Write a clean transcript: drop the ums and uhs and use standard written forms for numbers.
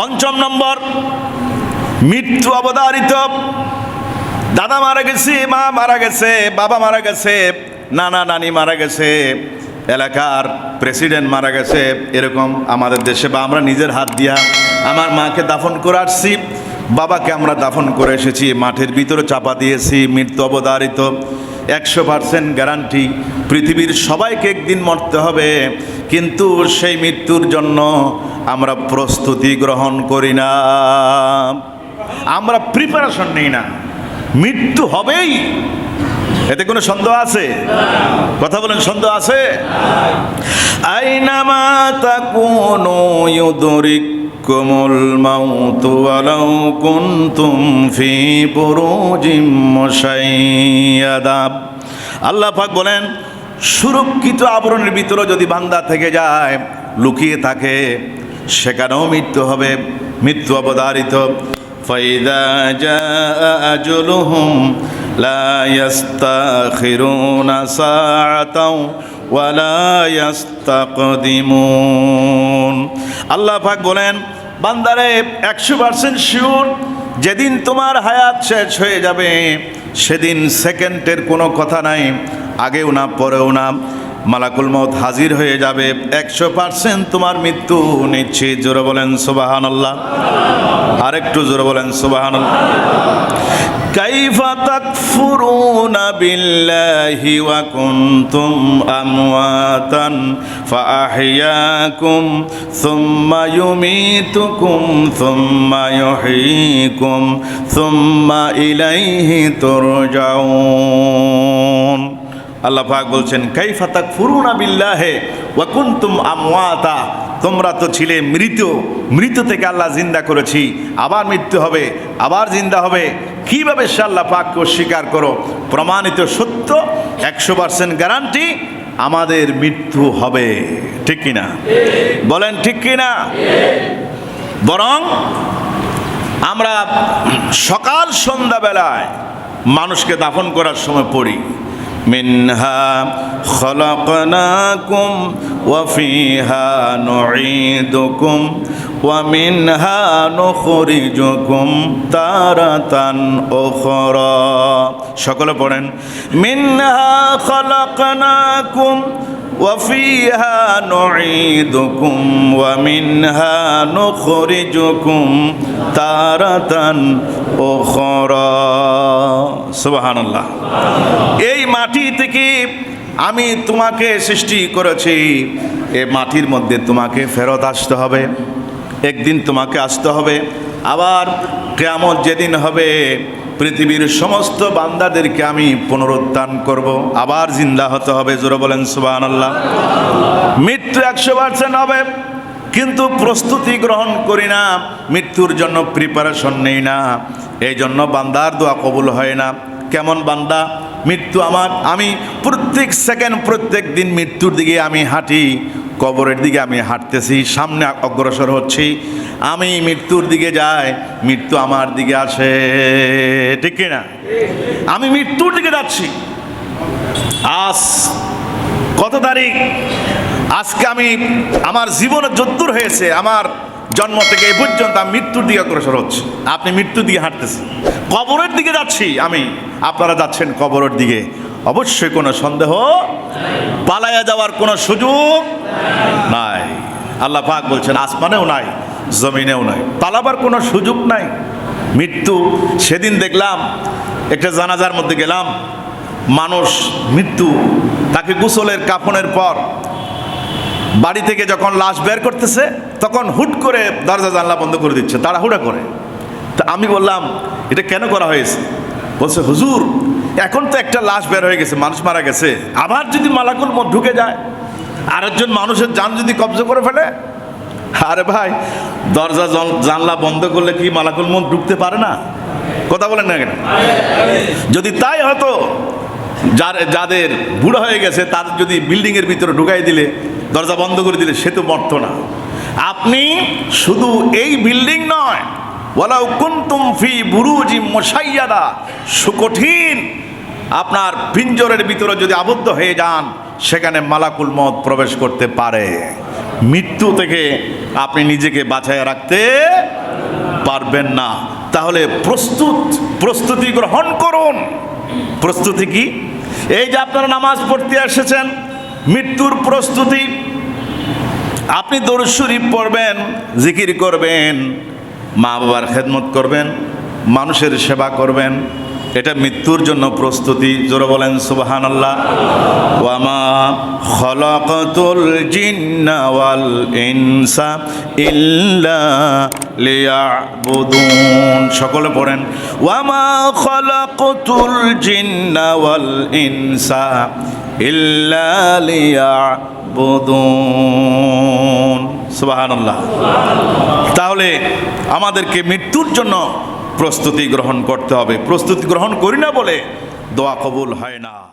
পঞ্চম নম্বর, মৃত্যু অবধারিত। দাদা মারা গেছে, মা মারা গেছে, বাবা মারা গেছে, নানা নানি মারা গেছে, এলাকার প্রেসিডেন্ট মারা গেছে, এরকম আমাদের দেশে বা আমরা নিজের হাত দিয়া আমার মাকে দাফন করে আসছি, বাবাকে আমরা দাফন করে এসেছি, মাঠের ভিতরে চাপা দিয়েছি, মৃত্যু অবধারিত। 100% গ্যারান্টি, পৃথিবীর সবাইকে একদিন মরতে হবে, কিন্তু সেই মৃত্যুর জন্য আমরা প্রস্তুতি গ্রহণ করি না, আমরা প্রিপারেশন নিই না। মৃত্যু হবেই, এতে কোনো সন্দেহ আছে? কথা বলেন, সন্দেহ আছে? আইনামা তাকুনু ইউদরিকুমুল মাউতু ওয়ালাউ কুনতুম ফি বুরুজিম মুশাইয়াদা। আল্লাহ পাক বলেন, সুরক্ষিত আবরণের ভিতরে যদি বান্দা থেকে যায়, লুকিয়ে থাকে, সেখানেও মৃত্যু হবে, মৃত্যু অবধারিত। ফাইদা জাআ আজলুহুম লা ইস্তাখিরুনা সাআতাও ওয়া লা ইস্তাকদিমুন। আল্লাহ পাক বলেন, বান্দারে 100% শিওর, যেদিন তোমার হায়াত শেষ হয়ে যাবে সেদিন সেকেন্ডের কোনো কথা নাই, আগেও না পরেও না, মালাকুল মউত হাজির হয়ে যাবে। 100% তোমার মৃত্যু নিশ্চিত। জোরে বলেন সুবহানাল্লাহ। আরেকটু জোরে বলেন সুবহানাল্লাহ। কাইফা তাকফুরুনা বিল্লাহি ওয়া কুনতুম আমওয়াতান ফাআহইয়াকুম সুম্মা ইউমীতুকুম সুম্মা ইউহয়ীকুম সুম্মা ইলাইহি তুরজাউন। আল্লাহ পাক বলছেন, কাইফা তাকফুরুনা বিল্লাহি ওয়া কুনতুম আমওয়াতা, তোমরা তো ছিলে মৃত, মৃত থেকে আল্লাহ জিন্দা করেছি, আবার মৃত্যু হবে, আবার জিন্দা হবে। কিভাবে সে আল্লাহ পাককে অস্বীকার করো? প্রমাণিত সত্য, 100% গ্যারান্টি, আমাদের মৃত্যু হবে। ঠিক কিনা? বলেন ঠিক কিনা? বরং আমরা সকাল সন্ধ্যাবেলায় মানুষকে দাফন করার সময় পড়ি, মিনহা খলাকনাকুম ওয়া ফিহা নুঈদুকুম ওয়া মিনহা নুখরিজুকুম তারাতান উখরা। সকলে পড়েন, মিনহা খলাকনাকুম ওয়া ফিহা নুঈদুকুম ওয়া মিনহা নুখরিজুকুম তারাতান উখরা। সুবহানাল্লাহ। এই মাটি থেকে আমি তোমাকে সৃষ্টি করেছি, এই মাটির মধ্যে তোমাকে ফেরত আসতে হবে, একদিন তোমাকে আসতে হবে। আবার কিয়ামত যেদিন হবে, পৃথিবীর সমস্ত বান্দাদেরকে আমি পুনরুত্থান করব, আবার জিন্দা হতে হবে। জোরে বলেন সুবহানাল্লাহ। মৃত্যু 100% হবে, কিন্তু প্রস্তুতি গ্রহণ করি না, মৃত্যুর জন্য প্রিপারেশন নেই না, এই জন্য বান্দার দোয়া কবুল হয় না। কেমন বান্দা? মৃত্যু আমি প্রত্যেক সেকেন্ড, প্রত্যেক দিন মৃত্যুর দিকে আমি হাঁটি, কবরের দিকে আমি হাঁটতেছি, সামনে অগ্রসর হচ্ছি, আমি মৃত্যুর দিকে যাই, মৃত্যু আমার দিকে আসে। ঠিক কিনা? আমি মৃত্যুর দিকে যাচ্ছি। আজ কত তারিখ? আজকে আমি আমার জীবনে যদ্দূর হয়েছে, আমার জন্ম থেকে এই পর্যন্ত আমি মৃত্যুর দিকে অগ্রসর হচ্ছি। আপনি মৃত্যুর দিকে হাঁটতেছেন, কবরের দিকে যাচ্ছি আমি, আপনারা যাচ্ছেন কবরের দিকে। অবশ্যই কোনো সন্দেহ, পালায়া যাওয়ার কোনো সুযোগ নাই। আল্লাহ পাক বলছেন, আসমানেও নাই, জমিনেও নাই, পালাবার কোনো সুযোগ নাই। মৃত্যু সেদিন দেখলাম, একটা জানাজার মধ্যে গেলাম, মানুষ মৃত্যু, তাকে গোসলের কাফনের পর বাড়ি থেকে যখন লাশ বের করতেছে, তখন হুট করে দরজা জানলা বন্ধ করে দিচ্ছে, তাড়াহুড়া করে। তা আমি বললাম, এটা কেন করা হয়েছে? বলছে, হুজুর, এখন তো একটা লাশ বের হয়ে গেছে, মানুষ মারা গেছে, আবার যদি মালাকুল মউত ঢুকে যায়, আরেকজন মানুষের জান যদি কব্জা করে ফেলে। আরে ভাই, দরজা জানলা বন্ধ করলে কি মালাকুল মউত ঢুকতে পারে না? কথা বলেন না কেন? যদি তাই হতো, যাদের বুড়ো হয়ে গেছে তাদের যদি বিল্ডিংয়ের ভিতরে ঢুকাই দিলে, দরজা বন্ধ করে দিলে, সে তো মরতো না। আপনি শুধু এই বিল্ডিং নয়, ওয়ালাউ কুনতুম ফি বুরুজিম মুশাইয়াদা, সুকঠিন আপনার পিঞ্জরের ভিতরে যদি আবদ্ধ হয়ে যান, সেখানে মালাকুল মউত প্রবেশ করতে পারে। মৃত্যু থেকে আপনি নিজেকে বাঁচায় রাখতে পারবেন না। তাহলে প্রস্তুতি গ্রহণ করুন। প্রস্তুতি কি? এই যে আপনারা নামাজ পড়তে এসেছেন, মৃত্যুর প্রস্তুতি। আপনি দরুদ শরীফ পড়বেন, জিকির করবেন, মা বাবার খেদমত করবেন, মানুষের সেবা করবেন, এটা মৃত্যুর জন্য প্রস্তুতি। জোরে বলেন সুবহানাল্লাহ। ওয়ামা খলাকাতুল জিন্না ওয়াল ইনসা ইল্লা লিয়াবুদুন। সকলে পড়েন, ওয়ামা খলাকাতুল জিন্না ওয়াল ইনসা ইল্লা লিয়াবুদুন। সুবহানাল্লাহ। তাহলে আমাদেরকে মৃত্যুর জন্য প্রস্তুতি গ্রহণ করতে হবে। প্রস্তুতি গ্রহণ করি না বলে দোয়া কবুল হয় না।